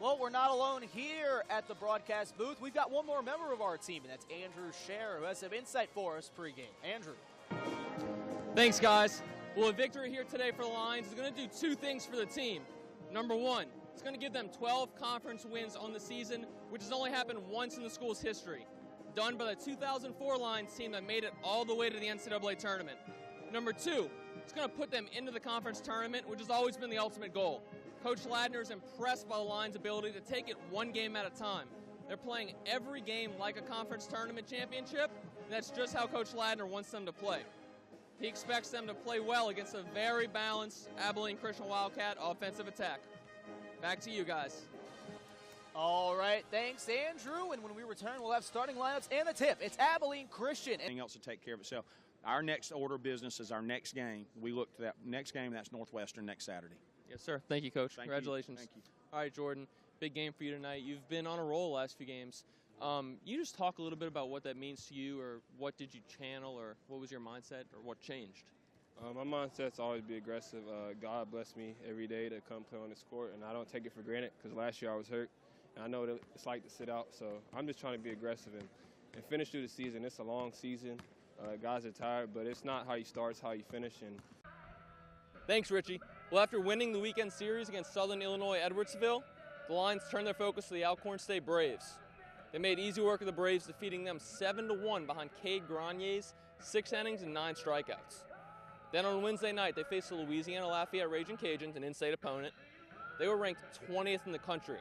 Well, we're not alone here at the broadcast booth. We've got one more member of our team, and that's Andrew Scherer, who has some insight for us pregame. Andrew. Thanks, guys. Well, a victory here today for the Lions is going to do two things for the team. Number one, it's going to give them 12 conference wins on the season, which has only happened once in the school's history, done by the 2004 Lions team that made it all the way to the NCAA tournament. Number two, it's going to put them into the conference tournament, which has always been the ultimate goal. Coach Ladner is impressed by the Lions' ability to take it one game at a time. They're playing every game like a conference tournament championship, and that's just how Coach Ladner wants them to play. He expects them to play well against a very balanced Abilene Christian Wildcat offensive attack. Back to you guys. All right, thanks, Andrew. And when we return, we'll have starting lineups and the tip. It's Abilene Christian. Everything else will take care of itself. Our next order of business is our next game. We look to that next game, that's Northwestern next Saturday. Yes, sir. Thank you, Coach. Congratulations. Thank you. All right, Jordan, big game for you tonight. You've been on a roll the last few games. You just talk a little bit about what that means to you, or what did you channel, or what was your mindset, or what changed? My mindset's always be aggressive. God bless me every day to come play on this court, and I don't take it for granted because last year I was hurt, and I know what it's like to sit out. So I'm just trying to be aggressive and finish through the season. It's a long season. Guys are tired, but it's not how you start, it's how you finish. And Thanks, Richie. Well, after winning the weekend series against Southern Illinois Edwardsville, the Lions turned their focus to the Alcorn State Braves. They made easy work of the Braves, defeating them 7-1 behind Cade Granier's 6 innings and 9 strikeouts. Then on Wednesday night, they faced the Louisiana Lafayette Raging Cajuns, an in-state opponent. They were ranked 20th in the country.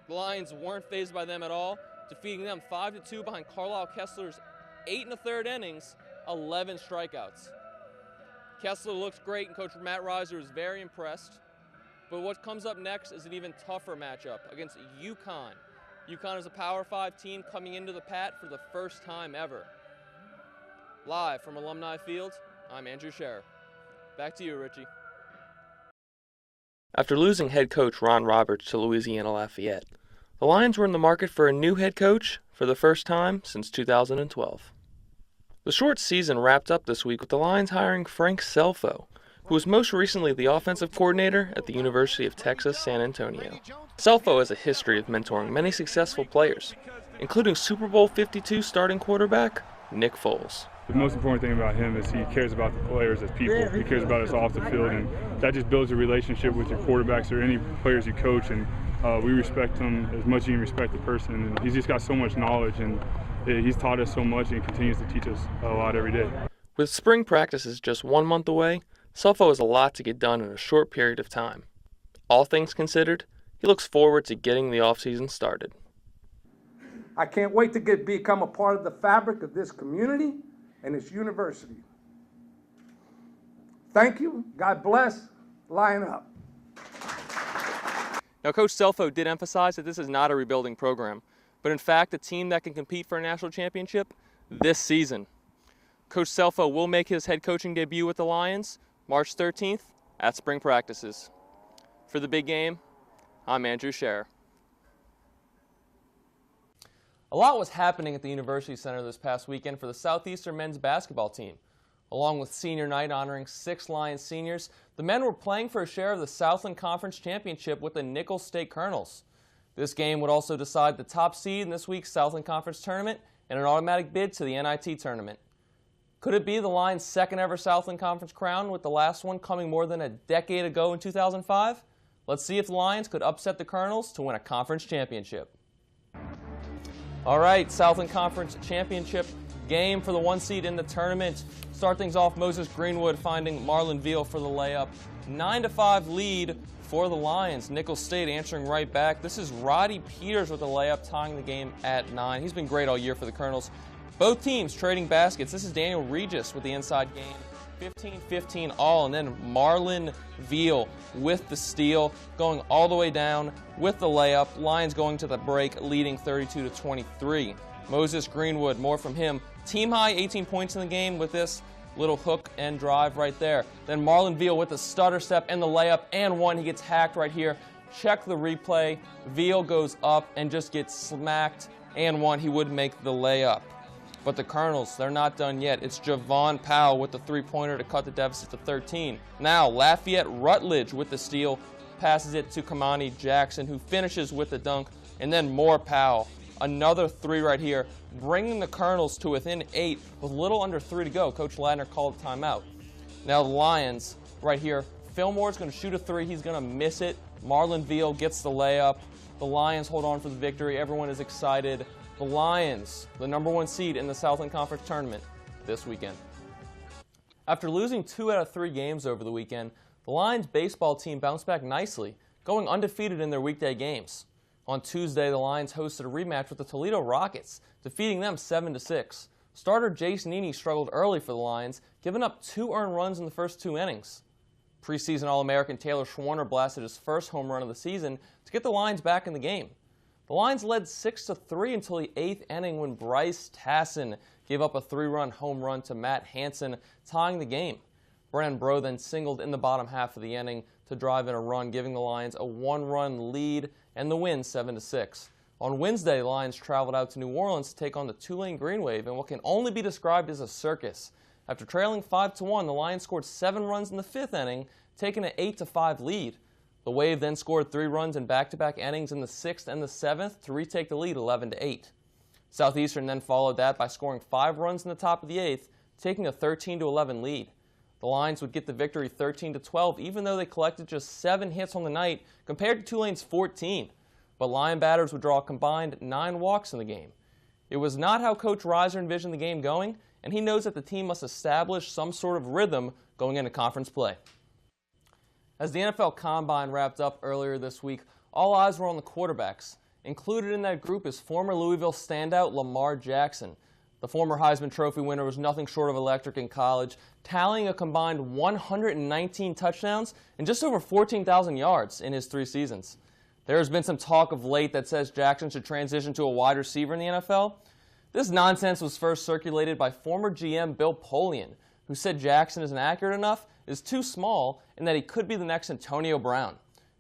The Lions weren't fazed by them at all, defeating them 5-2 behind Carlisle Kessler's 8 1/3 innings, 11 strikeouts. Kessler looks great, and Coach Matt Reiser is very impressed. But what comes up next is an even tougher matchup against UConn. UConn is a Power 5 team coming into the Pat for the first time ever. Live from Alumni Field, I'm Andrew Scherer. Back to you, Richie. After losing head coach Ron Roberts to Louisiana Lafayette, the Lions were in the market for a new head coach for the first time since 2012. The short season wrapped up this week with the Lions hiring Frank Selfo, who was most recently the offensive coordinator at the University of Texas, San Antonio. Selfo has a history of mentoring many successful players, including Super Bowl 52 starting quarterback Nick Foles. The most important thing about him is he cares about the players as people. He cares about us off the field, and that just builds a relationship with your quarterbacks or any players you coach, and we respect him as much as you respect the person. And he's just got so much knowledge, and he's taught us so much and continues to teach us a lot every day. With spring practices just 1 month away, Selfo has a lot to get done in a short period of time. All things considered, he looks forward to getting the offseason started. I can't wait to become a part of the fabric of this community and this university. Thank you. God bless. Line up. Now, Coach Selfo did emphasize that this is not a rebuilding program, but in fact a team that can compete for a national championship this season. Coach Selfo will make his head coaching debut with the Lions March 13th at spring practices. For the big game, I'm Andrew Scherer. A lot was happening at the University Center this past weekend for the Southeastern men's basketball team. Along with senior night honoring 6 Lions seniors, the men were playing for a share of the Southland Conference Championship with the Nicholls State Colonels. This game would also decide the top seed in this week's Southland Conference tournament and an automatic bid to the NIT tournament. Could it be the Lions' second ever Southland Conference crown, with the last one coming more than a decade ago in 2005? Let's see if the Lions could upset the Colonels to win a conference championship. All right, Southland Conference Championship game for the 1 seed in the tournament. Start things off, Moses Greenwood finding Marlon Veal for the layup. 9-5 lead for the Lions. Nicholls State answering right back. This is Roddy Peters with the layup, tying the game at 9. He's been great all year for the Colonels. Both teams trading baskets. This is Daniel Regis with the inside game. 15-15 all, and then Marlon Veal with the steal, going all the way down with the layup. Lions going to the break, leading 32-23. Moses Greenwood, more from him. Team high 18 points in the game with this little hook and drive right there. Then Marlon Veal with the stutter step and the layup and one. He gets hacked right here. Check the replay. Veal goes up and just gets smacked and one. He would make the layup. But the Colonels, they're not done yet. It's Javon Powell with the three-pointer to cut the deficit to 13. Now Lafayette Rutledge with the steal. passes it to Kamani Jackson, who finishes with the dunk, and then more Powell. Another three right here, bringing the Colonels to within 8 with little under 3 to go. Coach Ladner called a timeout. Now the Lions right here, Fillmore's going to shoot a 3. He's going to miss it. Marlon Veal gets the layup. The Lions hold on for the victory. Everyone is excited. The Lions, the #1 seed in the Southland Conference Tournament this weekend. After losing 2 out of 3 games over the weekend, the Lions baseball team bounced back nicely, going undefeated in their weekday games. On Tuesday, the Lions hosted a rematch with the Toledo Rockets, defeating them 7-6. Starter Jace Nene struggled early for the Lions, giving up 2 earned runs in the first 2 innings. Preseason All-American Taylor Schwarner blasted his first home run of the season to get the Lions back in the game. The Lions led 6-3 until the 8th inning when Bryce Tassin gave up a 3-run home run to Matt Hansen, tying the game. Brennan Bro then singled in the bottom half of the inning to drive in a run, giving the Lions a 1-run lead and the win 7-6. On Wednesday, the Lions traveled out to New Orleans to take on the Tulane Green Wave in what can only be described as a circus. After trailing 5-1, the Lions scored 7 runs in the 5th inning, taking an 8-5 lead. The Wave then scored 3 runs in back-to-back innings in the 6th and the 7th to retake the lead 11-8. Southeastern then followed that by scoring 5 runs in the top of the 8th, taking a 13-11 lead. The Lions would get the victory 13-12, even though they collected just 7 hits on the night compared to Tulane's 14. But Lion batters would draw a combined 9 walks in the game. It was not how Coach Reiser envisioned the game going, and he knows that the team must establish some sort of rhythm going into conference play. As the NFL Combine wrapped up earlier this week, all eyes were on the quarterbacks. Included in that group is former Louisville standout Lamar Jackson. The former Heisman Trophy winner was nothing short of electric in college, tallying a combined 119 touchdowns and just over 14,000 yards in his 3 seasons. There has been some talk of late that says Jackson should transition to a wide receiver in the NFL. This nonsense was first circulated by former GM Bill Polian, who said Jackson isn't accurate enough, is too small, and that he could be the next Antonio Brown.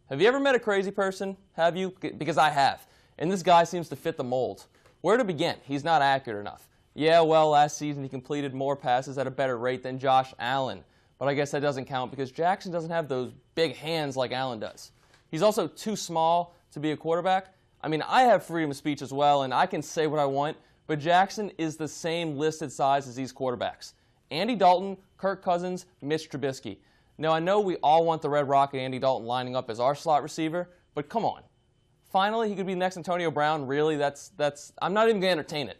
Have you ever met a crazy person? Have you? Because I have. And this guy seems to fit the mold. Where to begin? He's not accurate enough. Yeah, well, last season he completed more passes at a better rate than Josh Allen. But I guess that doesn't count because Jackson doesn't have those big hands like Allen does. He's also too small to be a quarterback. I mean, I have freedom of speech as well, and I can say what I want, but Jackson is the same listed size as these quarterbacks. Andy Dalton, Kirk Cousins, Mitch Trubisky. Now, I know we all want the Red Rocket Andy Dalton lining up as our slot receiver, but come on. Finally, he could be the next Antonio Brown. Really, I'm not even going to entertain it.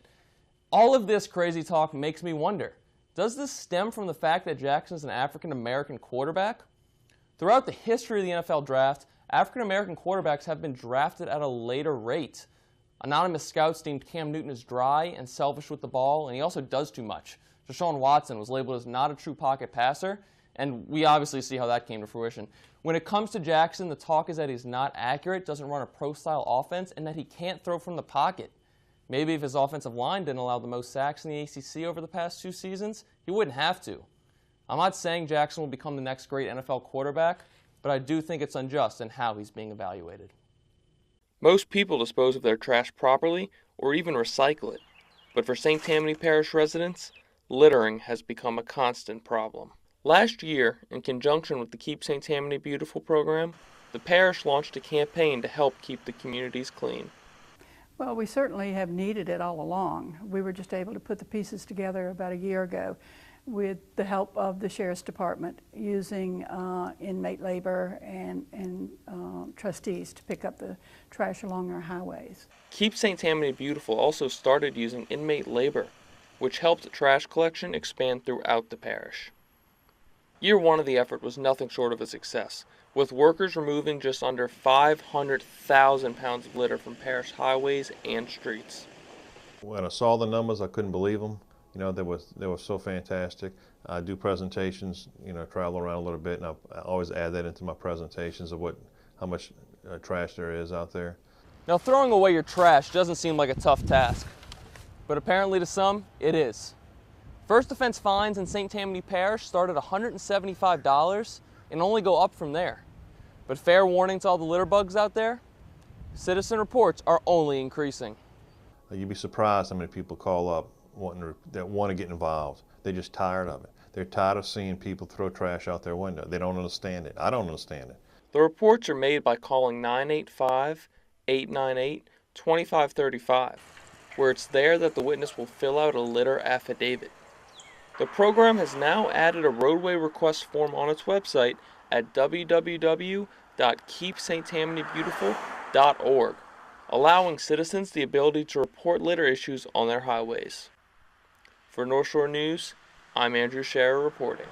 All of this crazy talk makes me wonder, does this stem from the fact that Jackson is an African-American quarterback? Throughout the history of the NFL draft, African-American quarterbacks have been drafted at a later rate. Anonymous scouts deemed Cam Newton as dry and selfish with the ball, and he also does too much. Deshaun Watson was labeled as not a true pocket passer, and we obviously see how that came to fruition. When it comes to Jackson, the talk is that he's not accurate, doesn't run a pro-style offense, and that he can't throw from the pocket. Maybe if his offensive line didn't allow the most sacks in the ACC over the past 2 seasons, he wouldn't have to. I'm not saying Jackson will become the next great NFL quarterback, but I do think it's unjust in how he's being evaluated. Most people dispose of their trash properly or even recycle it. But for St. Tammany Parish residents, littering has become a constant problem. Last year, in conjunction with the Keep St. Tammany Beautiful program, the parish launched a campaign to help keep the communities clean. Well, we certainly have needed it all along. We were just able to put the pieces together about a year ago with the help of the Sheriff's Department, using inmate labor and trustees to pick up the trash along our highways. Keep St. Tammany Beautiful also started using inmate labor, which helped trash collection expand throughout the parish. Year 1 of the effort was nothing short of a success, with workers removing just under 500,000 pounds of litter from parish highways and streets. When I saw the numbers, I couldn't believe them. You know, they were so fantastic. I do presentations, you know, travel around a little bit, and I always add that into my presentations of how much trash there is out there. Now, throwing away your trash doesn't seem like a tough task, but apparently to some, it is. First offense fines in St. Tammany Parish start at $175 and only go up from there. But fair warning to all the litter bugs out there, citizen reports are only increasing. You'd be surprised how many people call up that want to get involved. They're just tired of it. They're tired of seeing people throw trash out their window. They don't understand it. I don't understand it. The reports are made by calling 985-898-2535, where it's there that the witness will fill out a litter affidavit. The program has now added a roadway request form on its website at www.keepsttammanybeautiful.org, allowing citizens the ability to report litter issues on their highways. For North Shore News, I'm Andrew Scherer reporting.